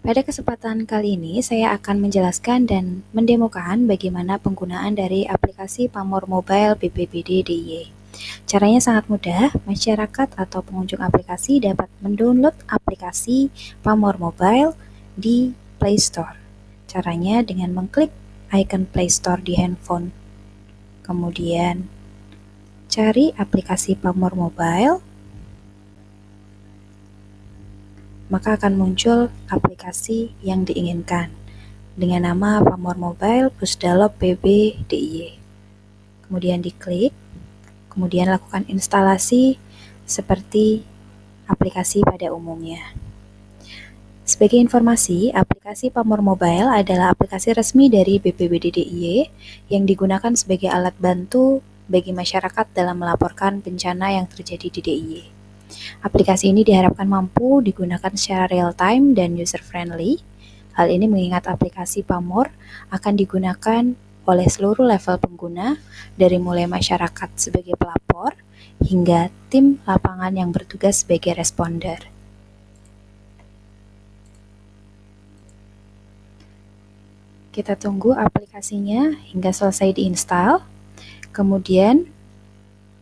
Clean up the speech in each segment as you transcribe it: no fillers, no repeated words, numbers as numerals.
Pada kesempatan kali ini, saya akan menjelaskan dan mendemokan bagaimana penggunaan dari aplikasi Pamor Mobile BPBD DIY. Caranya sangat mudah, masyarakat atau pengunjung aplikasi dapat mendownload aplikasi Pamor Mobile di Play Store. Caranya dengan mengklik icon Play Store di handphone. Kemudian, cari aplikasi Pamor Mobile, maka akan muncul aplikasi yang diinginkan dengan nama Pamor Mobile Pusdalop PB DIY. Kemudian diklik, kemudian lakukan instalasi seperti aplikasi pada umumnya. Sebagai informasi, aplikasi Pamor Mobile adalah aplikasi resmi dari BPBD DIY yang digunakan sebagai alat bantu bagi masyarakat dalam melaporkan bencana yang terjadi di DIY. Aplikasi ini diharapkan mampu digunakan secara real-time dan user-friendly. Hal ini mengingat aplikasi Pamor akan digunakan oleh seluruh level pengguna, dari mulai masyarakat sebagai pelapor hingga tim lapangan yang bertugas sebagai responder. Kita tunggu aplikasinya hingga selesai diinstal. Kemudian,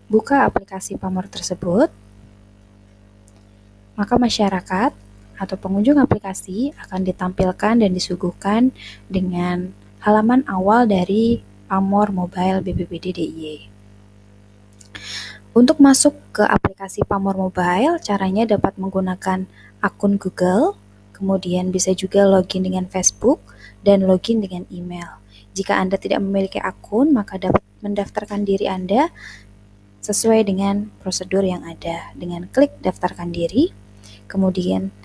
buka aplikasi Pamor tersebut. Maka masyarakat atau pengunjung aplikasi akan ditampilkan dan disuguhkan dengan halaman awal dari Pamor Mobile BPBD DIY. Untuk masuk ke aplikasi Pamor Mobile, caranya dapat menggunakan akun Google, kemudian bisa juga login dengan Facebook, dan login dengan email. Jika Anda tidak memiliki akun, maka dapat mendaftarkan diri Anda sesuai dengan prosedur yang ada. Dengan klik daftarkan diri, kemudian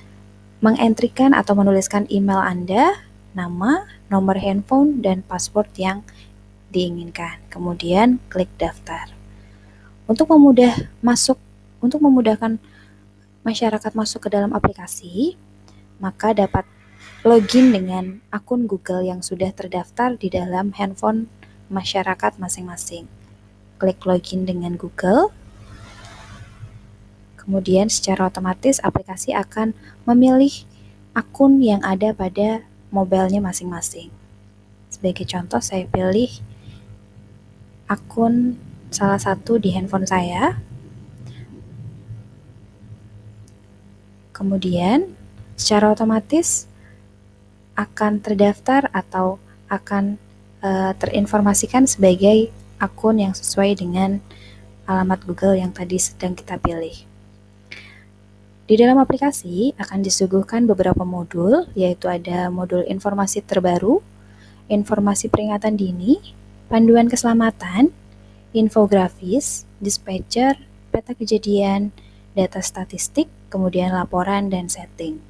mengentrikan atau menuliskan email Anda, nama, nomor handphone, dan password yang diinginkan. Kemudian klik daftar. Untuk memudahkan masyarakat masuk ke dalam aplikasi, maka dapat login dengan akun Google yang sudah terdaftar di dalam handphone masyarakat masing-masing. Klik login dengan Google. Kemudian secara otomatis aplikasi akan memilih akun yang ada pada mobilenya masing-masing. Sebagai contoh, saya pilih akun salah satu di handphone saya. Kemudian secara otomatis akan terdaftar atau akan terinformasikan sebagai akun yang sesuai dengan alamat Google yang tadi sedang kita pilih. Di dalam aplikasi akan disuguhkan beberapa modul, yaitu ada modul informasi terbaru, informasi peringatan dini, panduan keselamatan, infografis, dispatcher, peta kejadian, data statistik, kemudian laporan dan setting.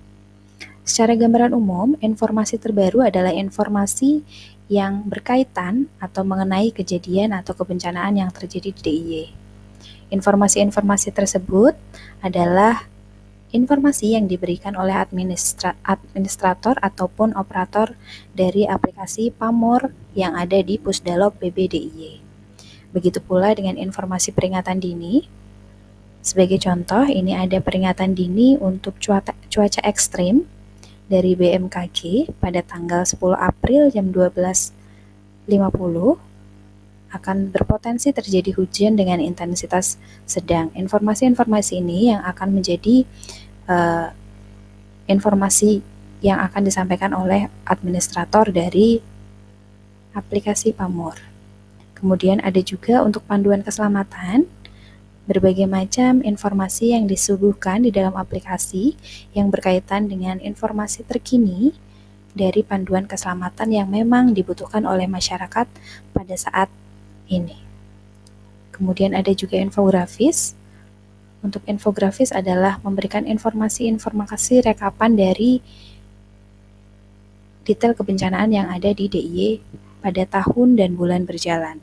Secara gambaran umum, informasi terbaru adalah informasi yang berkaitan atau mengenai kejadian atau kebencanaan yang terjadi di DIY. Informasi-informasi tersebut adalah informasi yang diberikan oleh administrator ataupun operator dari aplikasi Pamor yang ada di Pusdalop PB DIY. Begitu pula dengan informasi peringatan dini. Sebagai contoh, ini ada peringatan dini untuk cuaca ekstrim dari BMKG pada tanggal 10 April jam 12.50 akan berpotensi terjadi hujan dengan intensitas sedang. Informasi-informasi ini yang akan menjadi informasi yang akan disampaikan oleh administrator dari aplikasi Pamor. Kemudian ada juga untuk panduan keselamatan, berbagai macam informasi yang disuguhkan di dalam aplikasi yang berkaitan dengan informasi terkini dari panduan keselamatan yang memang dibutuhkan oleh masyarakat pada saat ini. Kemudian ada juga infografis. Untuk infografis adalah memberikan informasi-informasi rekapan dari detail kebencanaan yang ada di DIY pada tahun dan bulan berjalan.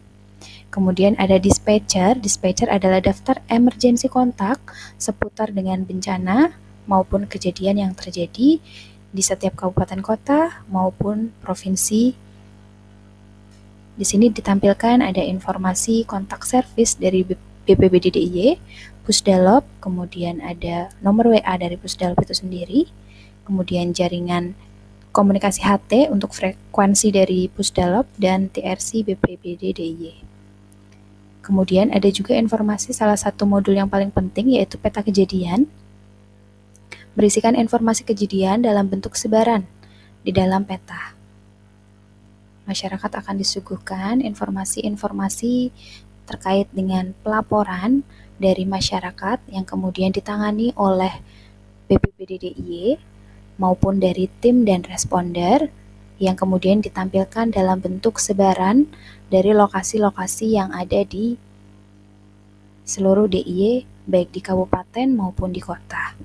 Kemudian ada dispatcher. Dispatcher adalah daftar emergensi kontak seputar dengan bencana maupun kejadian yang terjadi di setiap kabupaten kota maupun provinsi. Di sini ditampilkan ada informasi kontak service dari BPBD DIY, Pusdalop, kemudian ada nomor WA dari Pusdalop itu sendiri, kemudian jaringan komunikasi HT untuk frekuensi dari Pusdalop dan TRC BPBD DIY. Kemudian ada juga informasi salah satu modul yang paling penting, yaitu peta kejadian, berisikan informasi kejadian dalam bentuk sebaran di dalam peta. Masyarakat akan disuguhkan informasi-informasi terkait dengan pelaporan dari masyarakat yang kemudian ditangani oleh BPBD DIY maupun dari tim dan responder yang kemudian ditampilkan dalam bentuk sebaran dari lokasi-lokasi yang ada di seluruh DIY, baik di kabupaten maupun di kota.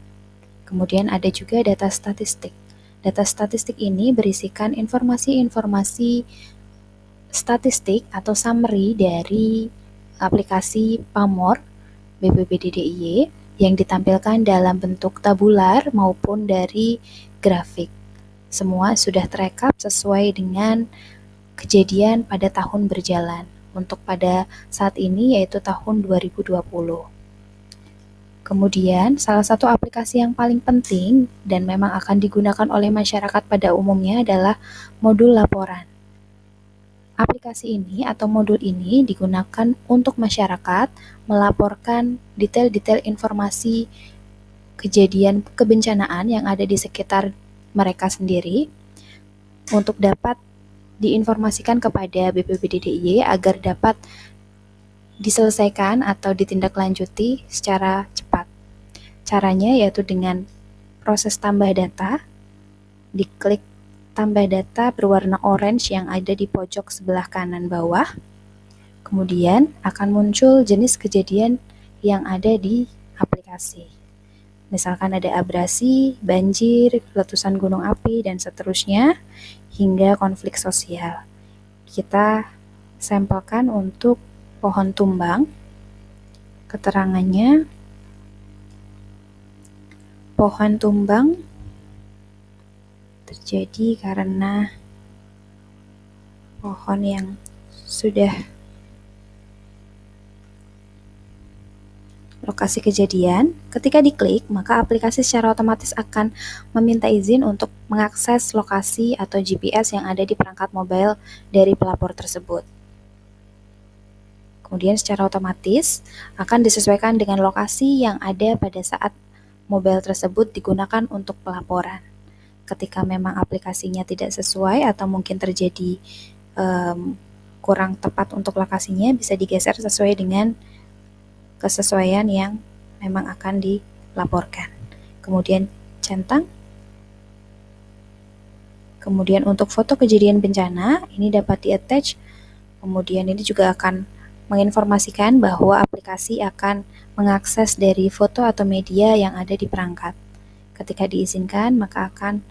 Kemudian ada juga data statistik. Data statistik ini berisikan informasi-informasi statistik atau summary dari aplikasi Pamor BPBD DIY yang ditampilkan dalam bentuk tabular maupun dari grafik. Semua sudah terekap sesuai dengan kejadian pada tahun berjalan. Untuk pada saat ini yaitu tahun 2020. Kemudian, salah satu aplikasi yang paling penting dan memang akan digunakan oleh masyarakat pada umumnya adalah modul laporan. Aplikasi ini atau modul ini digunakan untuk masyarakat melaporkan detail-detail informasi kejadian kebencanaan yang ada di sekitar mereka sendiri untuk dapat diinformasikan kepada BPBD DIY agar dapat diselesaikan atau ditindaklanjuti secara cepat. Caranya yaitu dengan proses tambah data, diklik tambah data berwarna orange yang ada di pojok sebelah kanan bawah. Kemudian akan muncul jenis kejadian yang ada di aplikasi. Misalkan ada abrasi, banjir, letusan gunung api, dan seterusnya, hingga konflik sosial. Kita sampelkan untuk pohon tumbang. Keterangannya, pohon tumbang terjadi karena pohon yang sudah lokasi kejadian. Ketika diklik, maka aplikasi secara otomatis akan meminta izin untuk mengakses lokasi atau GPS yang ada di perangkat mobile dari pelapor tersebut. Kemudian secara otomatis akan disesuaikan dengan lokasi yang ada pada saat mobile tersebut digunakan untuk pelaporan. Ketika memang aplikasinya tidak sesuai atau mungkin terjadi kurang tepat untuk lokasinya, bisa digeser sesuai dengan kesesuaian yang memang akan dilaporkan. Kemudian centang. Kemudian untuk foto kejadian bencana, ini dapat di-attach. Kemudian ini juga akan menginformasikan bahwa aplikasi akan mengakses dari foto atau media yang ada di perangkat. Ketika diizinkan, maka akan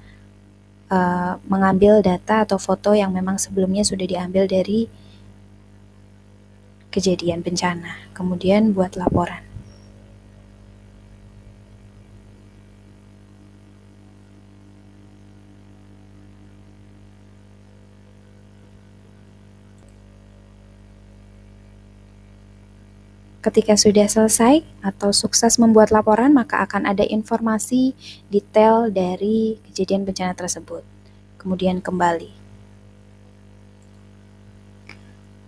mengambil data atau foto yang memang sebelumnya sudah diambil dari kejadian bencana. Kemudian buat laporan. Ketika sudah selesai atau sukses membuat laporan, maka akan ada informasi detail dari kejadian bencana tersebut. Kemudian kembali.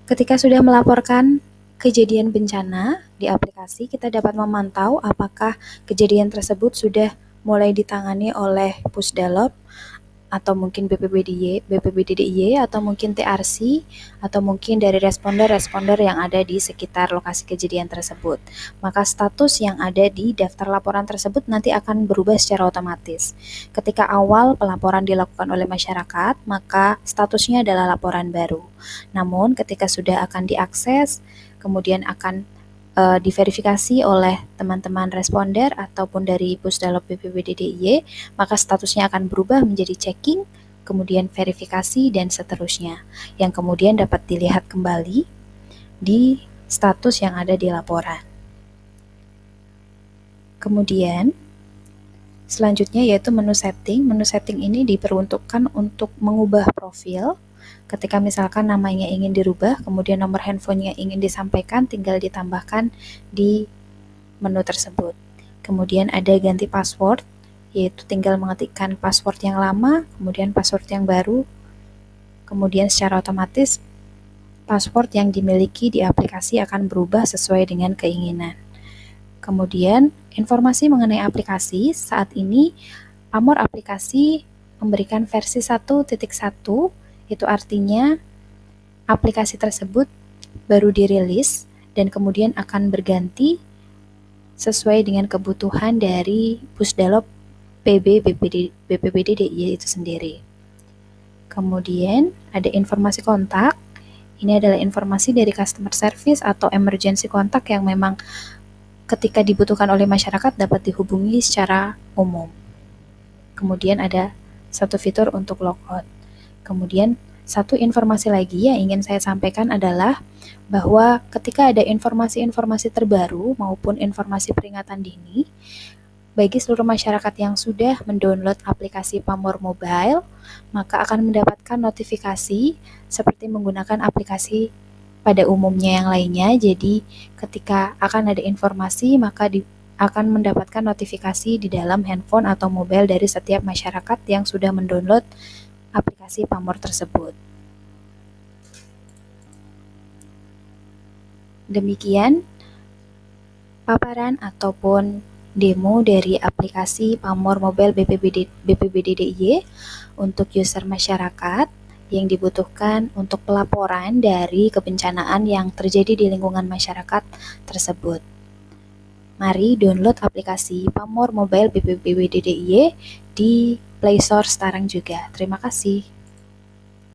Ketika sudah melaporkan kejadian bencana di aplikasi, kita dapat memantau apakah kejadian tersebut sudah mulai ditangani oleh Pusdalop, atau mungkin BPBD DIY, atau mungkin TRC, atau mungkin dari responder-responder yang ada di sekitar lokasi kejadian tersebut. Maka status yang ada di daftar laporan tersebut nanti akan berubah secara otomatis. Ketika awal pelaporan dilakukan oleh masyarakat, maka statusnya adalah laporan baru. Namun ketika sudah akan diakses, kemudian akan diverifikasi oleh teman-teman responder ataupun dari Pusdalop BPBD DIY, maka statusnya akan berubah menjadi checking, kemudian verifikasi, dan seterusnya, yang kemudian dapat dilihat kembali di status yang ada di laporan. Kemudian, selanjutnya yaitu menu setting. Menu setting ini diperuntukkan untuk mengubah profil. Ketika misalkan namanya ingin dirubah, kemudian nomor handphonenya ingin disampaikan, tinggal ditambahkan di menu tersebut. Kemudian ada ganti password. yaitu tinggal mengetikkan password yang lama, kemudian password yang baru, kemudian secara otomatis password yang dimiliki di aplikasi akan berubah sesuai dengan keinginan. Kemudian, informasi mengenai aplikasi, saat ini Pamor aplikasi memberikan versi 1.1, itu artinya aplikasi tersebut baru dirilis dan kemudian akan berganti sesuai dengan kebutuhan dari Pusdalop BPBD DIY itu sendiri. Kemudian ada informasi kontak. Ini adalah informasi dari customer service atau emergency kontak yang memang ketika dibutuhkan oleh masyarakat dapat dihubungi secara umum. Kemudian ada satu fitur untuk logout. Kemudian satu informasi lagi yang ingin saya sampaikan adalah bahwa ketika ada informasi-informasi terbaru maupun informasi peringatan dini, bagi seluruh masyarakat yang sudah mendownload aplikasi Pamor Mobile, maka akan mendapatkan notifikasi seperti menggunakan aplikasi pada umumnya yang lainnya. Jadi ketika akan ada informasi, maka akan mendapatkan notifikasi di dalam handphone atau mobile dari setiap masyarakat yang sudah mendownload aplikasi Pamor tersebut. Demikian paparan ataupun demo dari aplikasi Pamor Mobile BPBD DIY untuk user masyarakat yang dibutuhkan untuk pelaporan dari kebencanaan yang terjadi di lingkungan masyarakat tersebut. Mari download aplikasi Pamor Mobile BPBD DIY di Play Store sekarang juga. Terima kasih.